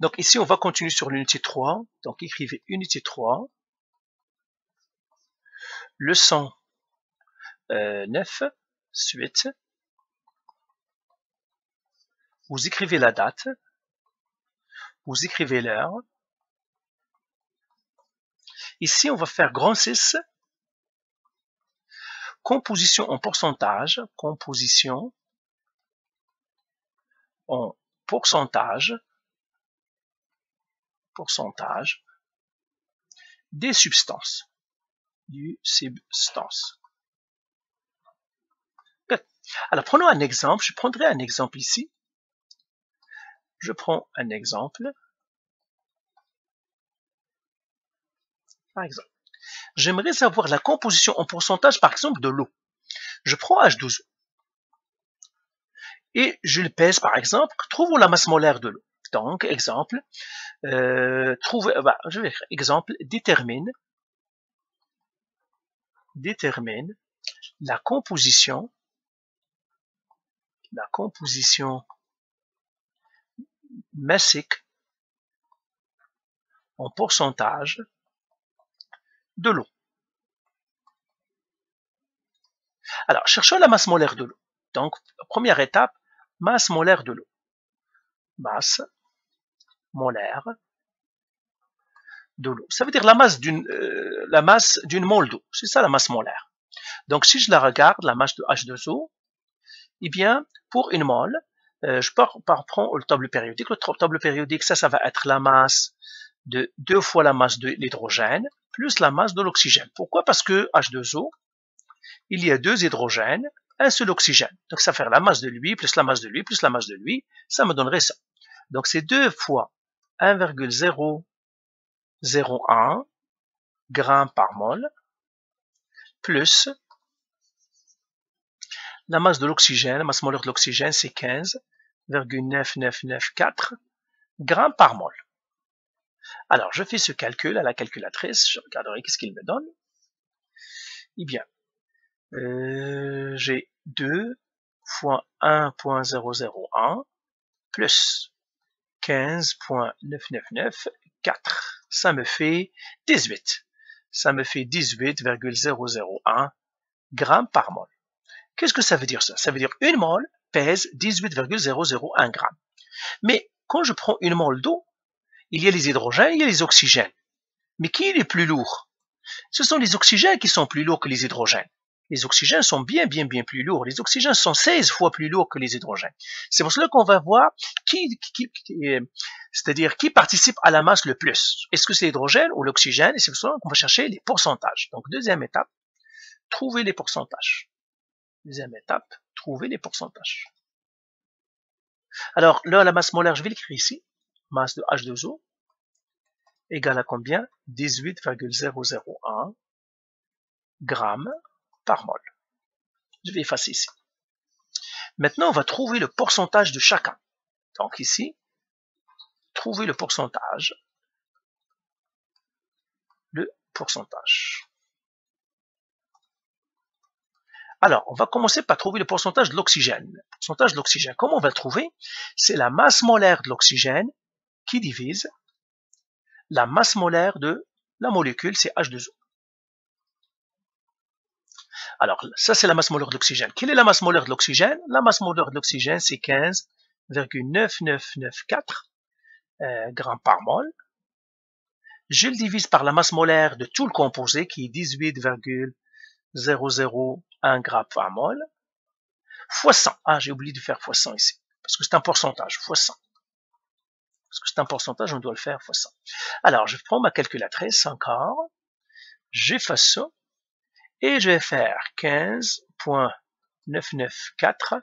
Donc ici, on va continuer sur l'unité 3. Donc écrivez unité 3, leçon 9, suite. Vous écrivez la date, vous écrivez l'heure. Ici, on va faire grand 6, composition en pourcentage, composition en pourcentage des substances. Alors, prenons un exemple. Je prendrai un exemple ici. Je prends un exemple. Par exemple, j'aimerais savoir la composition en pourcentage, par exemple, de l'eau. Je prends H12O et je le pèse, par exemple. Trouvons la masse molaire de l'eau. Donc, exemple, je vais faire exemple, détermine la composition massique en pourcentage de l'eau. Alors, cherchons la masse molaire de l'eau. Donc, première étape, masse molaire de l'eau. Masse molaire de l'eau. Ça veut dire la masse d'une mole d'eau. C'est ça la masse molaire. Donc, si je la regarde, la masse de H2O, eh bien, pour une mole, je prends le tableau périodique. Le tableau périodique, ça va être la masse de 2 fois la masse de l'hydrogène plus la masse de l'oxygène. Pourquoi? Parce que H2O, il y a 2 hydrogènes, un seul oxygène. Donc, ça fait la masse de lui, plus la masse de lui, plus la masse de lui. Ça me donnerait ça. Donc, c'est 2 fois 1,001 grammes par mol, plus la masse de l'oxygène, la masse molaire de l'oxygène, c'est 15,9994 grammes par mol. Alors, je fais ce calcul à la calculatrice, je regarderai qu'est-ce qu'il me donne. Eh bien, j'ai 2 fois 1,001 plus 15,9994. Ça me fait 18. Ça me fait 18,001 grammes par mol. Qu'est-ce que ça veut dire ça? Ça veut dire une mole pèse 18,001 grammes. Mais quand je prends une mole d'eau, il y a les hydrogènes, il y a les oxygènes. Mais qui est le plus lourd? Ce sont les oxygènes qui sont plus lourds que les hydrogènes. Les oxygènes sont bien plus lourds. Les oxygènes sont 16 fois plus lourds que les hydrogènes. C'est pour cela qu'on va voir c'est-à-dire qui participe à la masse le plus. Est-ce que c'est l'hydrogène ou l'oxygène? Et c'est pour cela qu'on va chercher les pourcentages. Donc, deuxième étape, trouver les pourcentages. Deuxième étape, trouver les pourcentages. Alors, là, la masse molaire, je vais l'écrire ici. Masse de H2O égale à combien? 18,001 grammes par mol. Je vais effacer ici. Maintenant, on va trouver le pourcentage de chacun. Donc ici, trouver le pourcentage. Alors, on va commencer par trouver le pourcentage de l'oxygène. Le pourcentage de l'oxygène, comment on va le trouver? C'est la masse molaire de l'oxygène qui divise la masse molaire de la molécule, c'est H2O. Alors, ça, c'est la masse molaire de l'oxygène. Quelle est la masse molaire de l'oxygène? La masse molaire de l'oxygène, c'est 15,9994 grammes par mol. Je le divise par la masse molaire de tout le composé, qui est 18,001 grammes par mol, fois 100. Ah, j'ai oublié de faire fois 100 ici, parce que c'est un pourcentage, fois 100. Parce que c'est un pourcentage, on doit le faire fois 100. Alors, je prends ma calculatrice encore, j'efface ça, et je vais faire 15,994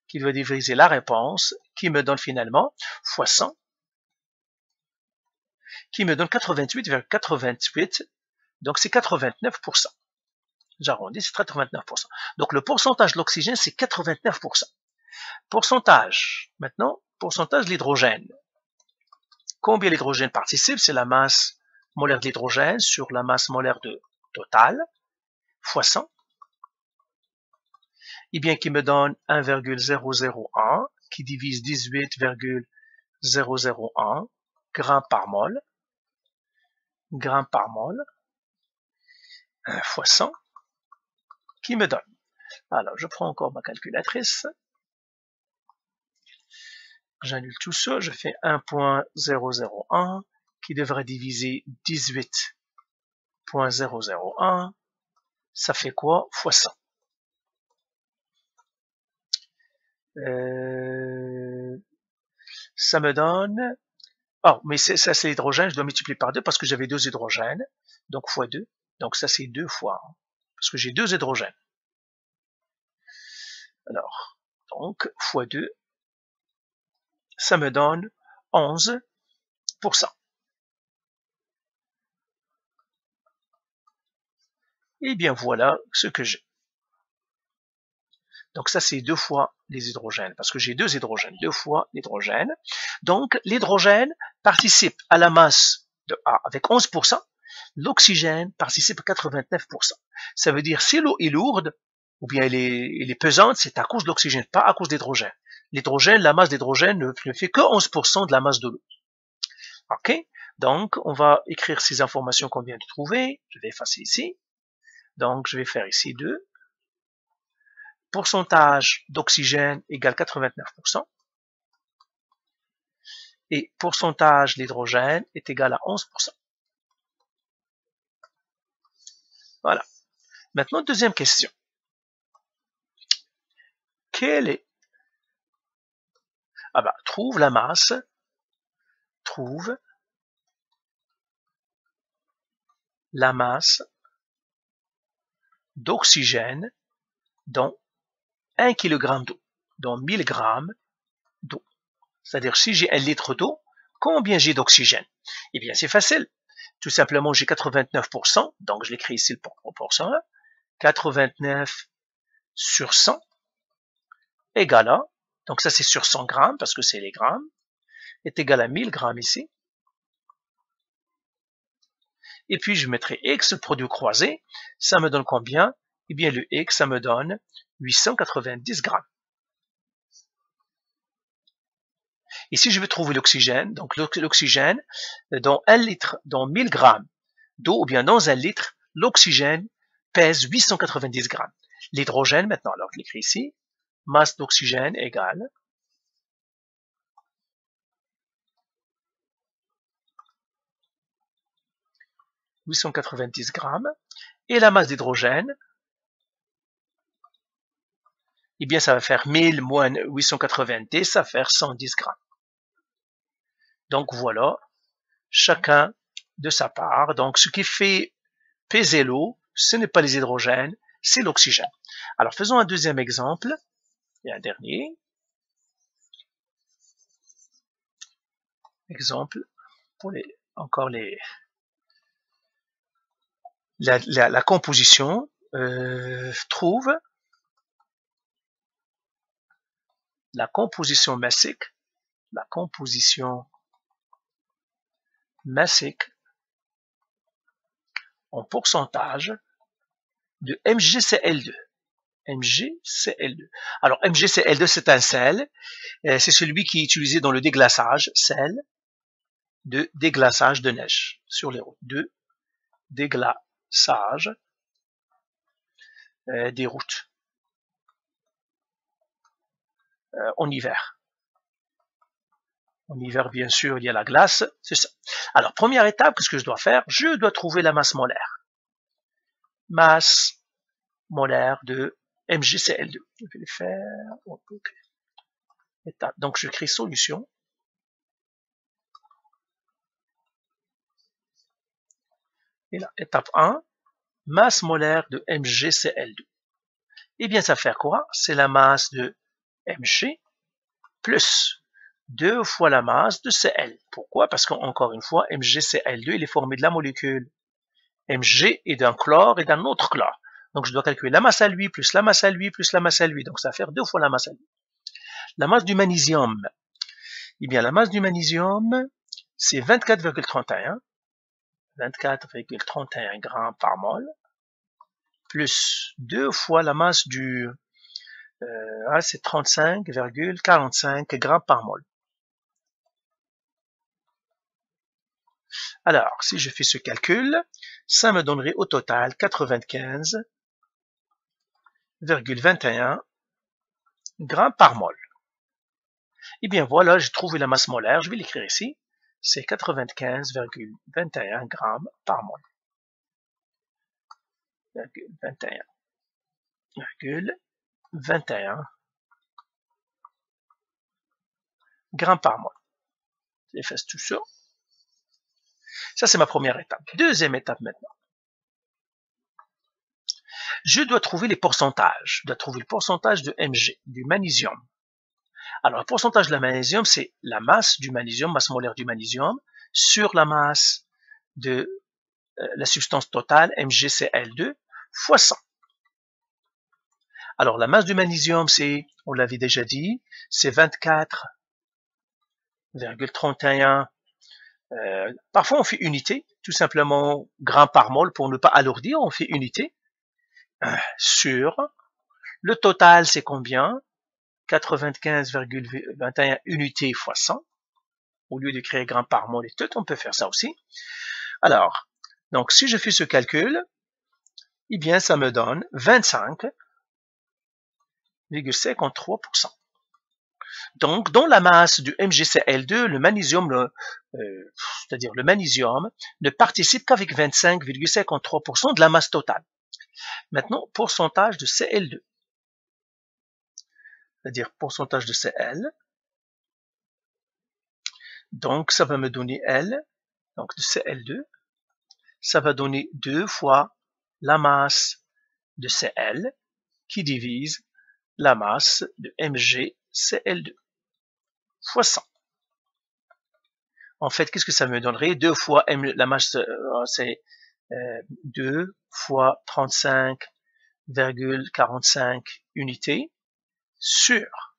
qui va diviser la réponse, qui me donne finalement fois 100, qui me donne 88,88, donc c'est 89%. J'arrondis, c'est 89%. Donc le pourcentage de l'oxygène, c'est 89%. Pourcentage, maintenant, pourcentage de l'hydrogène. Combien l'hydrogène participe? C'est la masse molaire de l'hydrogène sur la masse molaire totale, fois 100. Et bien, qui me donne 1,001, qui divise 18,001 grammes par mol, fois 100, qui me donne. Alors, je prends encore ma calculatrice. J'annule tout ça. Je fais 1.001 qui devrait diviser 18.001. Ça fait quoi? Fois 100. Ça me donne... Oh, mais ça c'est l'hydrogène. Je dois multiplier par 2 parce que j'avais 2 hydrogènes. Donc, fois 2. Donc, ça c'est 2 fois. Parce que j'ai 2 hydrogènes. Alors, donc, fois 2. Ça me donne 11%. Et bien voilà ce que j'ai. Donc ça c'est 2 fois les hydrogènes, parce que j'ai 2 hydrogènes, 2 fois l'hydrogène. Donc l'hydrogène participe à la masse de A avec 11%, l'oxygène participe à 89%. Ça veut dire si l'eau est lourde, ou bien elle est pesante, c'est à cause de l'oxygène, pas à cause de l'hydrogène. L'hydrogène, la masse d'hydrogène ne fait que 11% de la masse de l'eau. Ok? Donc on va écrire ces informations qu'on vient de trouver. Je vais effacer ici. Donc je vais faire ici 2. Pourcentage d'oxygène égale 89%. Et pourcentage d'hydrogène est égal à 11%. Voilà. Maintenant, deuxième question. Quelle est... Ah bah, trouve la masse d'oxygène dans 1 kg d'eau, dans 1000 grammes d'eau. C'est-à-dire, si j'ai 1 litre d'eau, combien j'ai d'oxygène? Eh bien, c'est facile. Tout simplement, j'ai 89%, donc je l'écris ici pour proportion 1. 89 sur 100 égale à, donc ça c'est sur 100 grammes, parce que c'est les grammes, est égal à 1000 grammes ici. Et puis je mettrai X, le produit croisé, ça me donne combien? Eh bien le X, ça me donne 890 grammes. Et si je veux trouver l'oxygène, donc l'oxygène, dans 1 litre, dans 1000 grammes d'eau, ou bien dans 1 litre, l'oxygène pèse 890 grammes. L'hydrogène, maintenant, alors je l'écris ici, masse d'oxygène égale 890 grammes, et la masse d'hydrogène, eh bien ça va faire 1000 moins 890, ça va faire 110 grammes. Donc voilà, chacun de sa part. Donc ce qui fait peser l'eau, ce n'est pas les hydrogènes, c'est l'oxygène. Alors faisons un deuxième exemple, et un dernier. Exemple pour la composition. Trouve la composition massique en pourcentage de MgCl2. MgCl2. Alors MgCl2 c'est un sel, c'est celui qui est utilisé dans le déglaçage, sel de déglaçage de neige sur les routes, de déglaçage des routes en hiver. En hiver, bien sûr, il y a la glace, c'est ça. Alors, première étape, qu'est-ce que je dois faire? Je dois trouver la masse molaire. Masse molaire de MgCl2. Je vais le faire. Okay. Étape. Donc, je crée solution. Et là, étape 1, masse molaire de MgCl2. Eh bien, ça va faire quoi? C'est la masse de Mg plus 2 fois la masse de Cl. Pourquoi? Parce qu'encore une fois, MgCl2, il est formé de la molécule Mg et d'un chlore et d'un autre chlore. Donc, je dois calculer la masse à lui, plus la masse à lui, plus la masse à lui. Donc, ça va faire 2 fois la masse à lui. La masse du magnésium. Eh bien, la masse du magnésium, c'est 24,31. 24,31 grammes par mol. Plus 2 fois la masse du... c'est 35,45 grammes par mol. Alors, si je fais ce calcul, ça me donnerait au total 95,21 grammes par mol. Et bien voilà, j'ai trouvé la masse molaire, je vais l'écrire ici, c'est 95,21 grammes par mol. 21,21 grammes par mol. J'efface tout ça. Ça, c'est ma première étape. Deuxième étape maintenant. Je dois trouver les pourcentages. Je dois trouver le pourcentage de Mg, du magnésium. Alors, le pourcentage de la magnésium, c'est la masse du magnésium, masse molaire du magnésium, sur la masse de la substance totale, MgCl2, fois 100. Alors, la masse du magnésium, c'est, on l'avait déjà dit, c'est 24,31. Parfois, on fait unité, tout simplement grammes par mol, pour ne pas alourdir, on fait unité, sur, le total, c'est combien? 95,21 unités fois 100. Au lieu d'écrire grammes par mol et tout, on peut faire ça aussi. Alors, donc si je fais ce calcul, eh bien ça me donne 25,53%. Donc, dans la masse du MgCl2, le magnésium, c'est-à-dire le magnésium, ne participe qu'avec 25,53% de la masse totale. Maintenant, pourcentage de Cl2, c'est-à-dire pourcentage de Cl. Donc, ça va me donner L, donc de Cl2, ça va donner 2 fois la masse de Cl qui divise la masse de MgCl2 fois 100. En fait, qu'est-ce que ça me donnerait? 2 fois la masse, c'est 2 fois 35,45 unités sur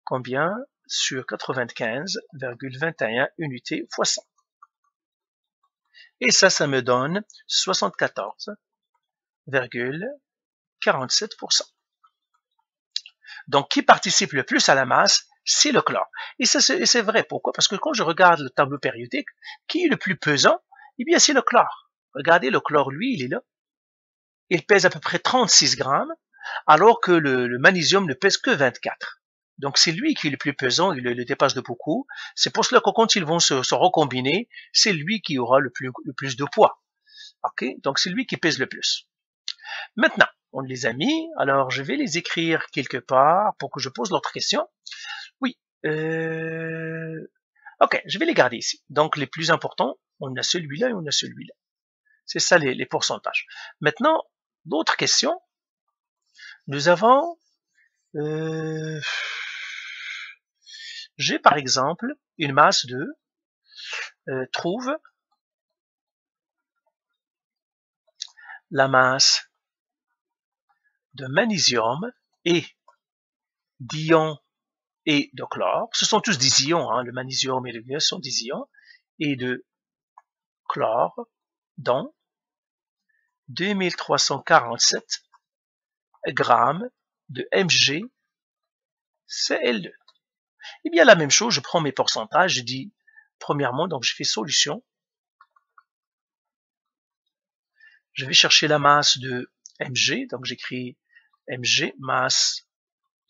combien? Sur 95,21 unités fois 100. Et ça me donne 74,47%. Donc, qui participe le plus à la masse? C'est le chlore. Et c'est vrai. Pourquoi? Parce que quand je regarde le tableau périodique, qui est le plus pesant? Eh bien, c'est le chlore. Regardez, le chlore, lui, il est là. Il pèse à peu près 36 grammes, alors que le magnésium ne pèse que 24. Donc, c'est lui qui est le plus pesant, il le dépasse de beaucoup. C'est pour cela que quand ils vont se recombiner, c'est lui qui aura le plus de poids. Ok? Donc, c'est lui qui pèse le plus. Maintenant, on les a mis, alors je vais les écrire quelque part pour que je pose l'autre question. Oui, ok, je vais les garder ici. Donc les plus importants, on a celui-là et on a celui-là. C'est ça les pourcentages. Maintenant, d'autres questions. Nous avons, j'ai par exemple une masse de, trouve la masse de magnésium et d'ion et de chlore. Ce sont tous des ions, hein, le magnésium et le gaz sont des ions, et de chlore dans 2347 grammes de MgCl2. Et bien la même chose, je prends mes pourcentages, je dis premièrement, donc je fais solution, je vais chercher la masse de Mg, donc j'écris Mg, masse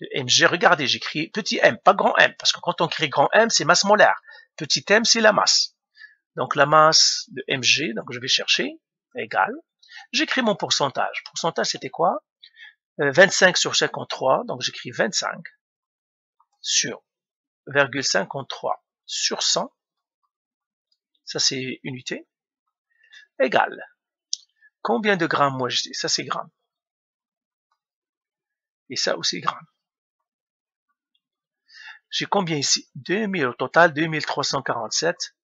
de Mg, regardez, j'écris petit m, pas grand M, parce que quand on écrit grand M, c'est masse molaire, petit m, c'est la masse. Donc la masse de Mg, donc je vais chercher, égale, j'écris mon pourcentage. Pourcentage, c'était quoi? 25 sur 53, donc j'écris 25 sur 0,53 sur 100, ça c'est unité, égale. Combien de grammes, moi je dis? Ça c'est grammes. Et ça aussi grammes. J'ai combien ici? 2000, au total 2347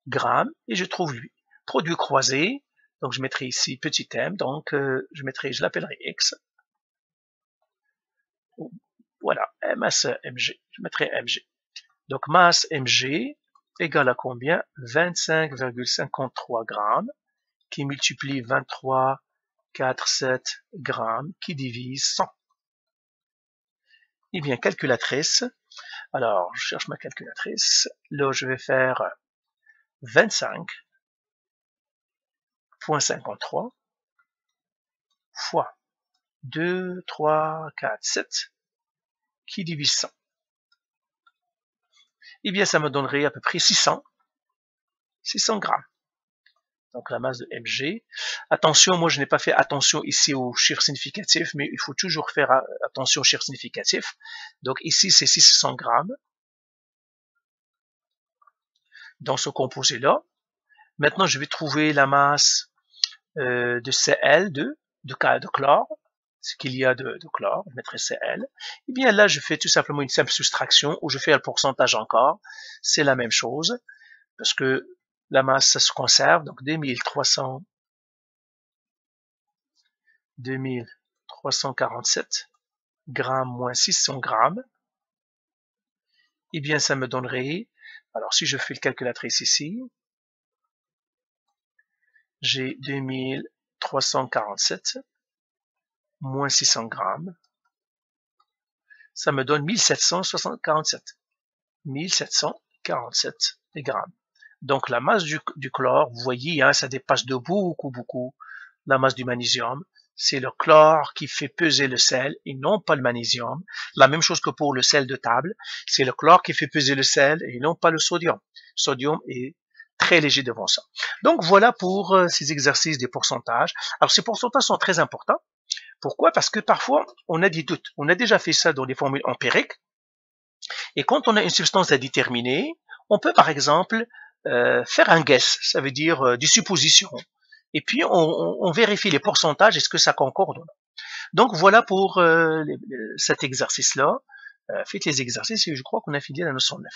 grammes, et je trouve lui. Produit croisé, donc je mettrai ici petit m, donc je l'appellerai x. Voilà, masse Mg, je mettrai Mg. Donc masse Mg égale à combien? 25,53 grammes, qui multiplie 23,47 grammes, qui divise 100. Eh bien, calculatrice. Alors, je cherche ma calculatrice. Là, je vais faire 25 0,53 fois 2, 3, 4, 7 qui divise 100. Eh bien, ça me donnerait à peu près 600 grammes. Donc la masse de Mg. Attention, moi je n'ai pas fait attention ici aux chiffres significatifs, mais il faut toujours faire attention aux chiffres significatifs. Donc ici c'est 600 grammes dans ce composé-là. Maintenant je vais trouver la masse de Cl, de chlore, ce qu'il y a de chlore, je mettrai Cl. Et bien là je fais tout simplement une simple soustraction, où je fais le pourcentage encore, c'est la même chose, parce que la masse, ça se conserve, donc 2347 grammes moins 600 grammes. Eh bien, ça me donnerait, alors si je fais le calculatrice ici, j'ai 2347 moins 600 grammes, ça me donne 1747. 1747 grammes. Donc la masse du chlore, vous voyez, hein, ça dépasse de beaucoup la masse du magnésium. C'est le chlore qui fait peser le sel et non pas le magnésium. La même chose que pour le sel de table, c'est le chlore qui fait peser le sel et non pas le sodium. Le sodium est très léger devant ça. Donc voilà pour ces exercices des pourcentages. Alors ces pourcentages sont très importants. Pourquoi? Parce que parfois on a des doutes. On a déjà fait ça dans des formules empiriques. Et quand on a une substance à déterminer, on peut par exemple faire un guess, ça veut dire des suppositions. Et puis on vérifie les pourcentages, est-ce que ça concorde ou non. Donc voilà pour cet exercice-là. Faites les exercices et je crois qu'on a fini la notion 9.